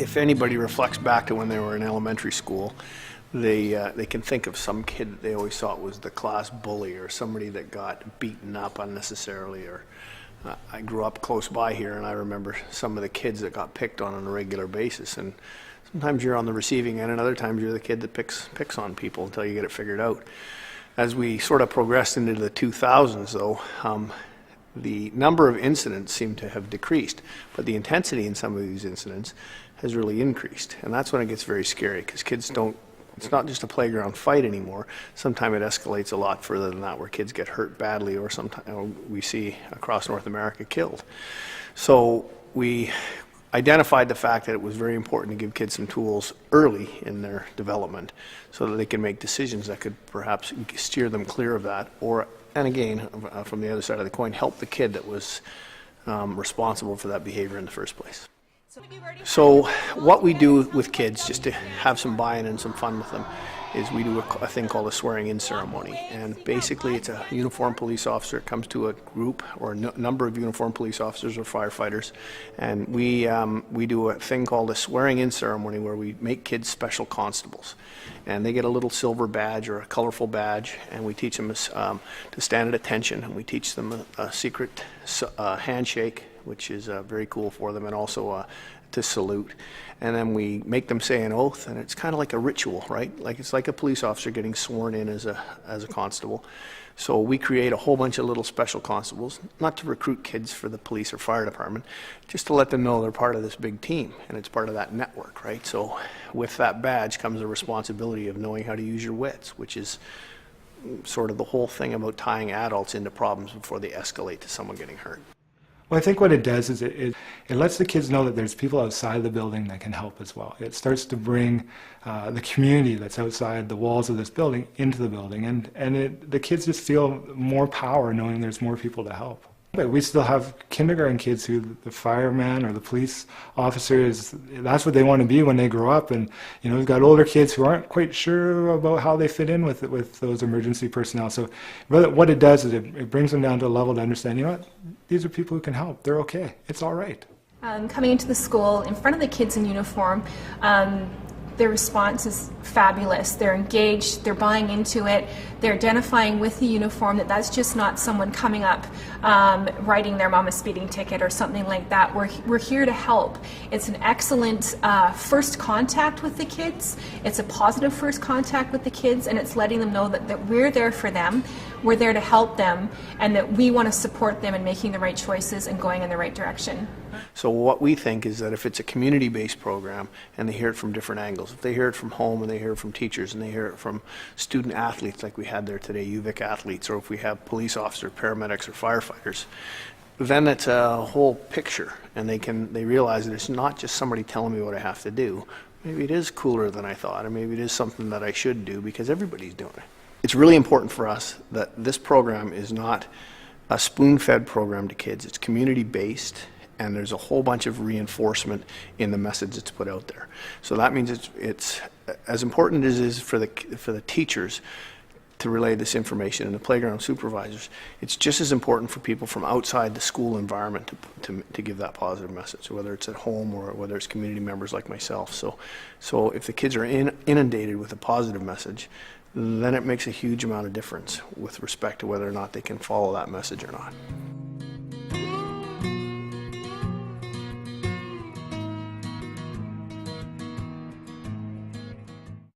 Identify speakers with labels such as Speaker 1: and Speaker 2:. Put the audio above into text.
Speaker 1: if anybody reflects back to when they were in elementary school, they can think of some kid that they always thought was the class bully, or somebody that got beaten up unnecessarily. Or I grew up close by here, and I remember some of the kids that got picked on a regular basis. And sometimes you're on the receiving end, and other times you're the kid that picks on people until you get it figured out. As we sort of progressed into the 2000s, though, the number of incidents seem to have decreased, but the intensity in some of these incidents has really increased. And that's when it gets very scary, because kids don't, it's not just a playground fight anymore. Sometimes it escalates a lot further than that, where kids get hurt badly, or sometimes we see across North America killed. So we identified the fact that it was very important to give kids some tools early in their development so that they can make decisions that could perhaps steer them clear of that, or, and again, from the other side of the coin, help the kid that was responsible for that behavior in the first place. So what we do with kids, just to have some buy-in and some fun with them, is we do a thing called a swearing-in ceremony. And basically it's a uniformed police officer. It comes to a group or a number of uniformed police officers or firefighters, and we do a thing called a swearing-in ceremony where we make kids special constables. And they get a little silver badge or a colorful badge, and we teach them to stand at attention, and we teach them a secret handshake, which is very cool for them, and also to salute. And then we make them say an oath, and it's kind of like a ritual, right? Like it's like a police officer getting sworn in as a constable. So we create a whole bunch of little special constables, not to recruit kids for the police or fire department, just to let them know they're part of this big team, and it's part of that network, right? So with that badge comes the responsibility of knowing how to use your wits, which is sort of the whole thing about tying adults into problems before they escalate to someone getting hurt.
Speaker 2: Well, I think what it does is it lets the kids know that there's people outside the building that can help as well. It starts to bring the community that's outside the walls of this building into the building, and the kids just feel more power knowing there's more people to help. But we still have kindergarten kids who the fireman or the police officer that's what they want to be when they grow up. And we've got older kids who aren't quite sure about how they fit in with those emergency personnel. So what it does is it brings them down to a level to understand, you know what, these are people who can help. They're okay. It's all right.
Speaker 3: Coming into the school in front of the kids in uniform, their response is fabulous. They're engaged, they're buying into it, they're identifying with the uniform that that's just not someone coming up writing their mom a speeding ticket or something like that. We're here to help. It's an excellent first contact with the kids. It's a positive first contact with the kids, and it's letting them know that we're there for them, we're there to help them, and that we want to support them in making the right choices and going in the right direction.
Speaker 1: So what we think is that if it's a community-based program and they hear it from different angles, if they hear it from home and they hear it from teachers and they hear it from student athletes like we had there today, UVic athletes, or if we have police officers, paramedics, or firefighters, then it's a whole picture, and they realize that it's not just somebody telling me what I have to do. Maybe it is cooler than I thought, or maybe it is something that I should do because everybody's doing it. It's really important for us that this program is not a spoon-fed program to kids. It's community-based, and there's a whole bunch of reinforcement in the message that's put out there. So that means it's as important as it is for the teachers to relay this information and the playground supervisors. It's just as important for people from outside the school environment to give that positive message, whether it's at home or whether it's community members like myself. So if the kids are inundated with a positive message, then it makes a huge amount of difference with respect to whether or not they can follow that message or not.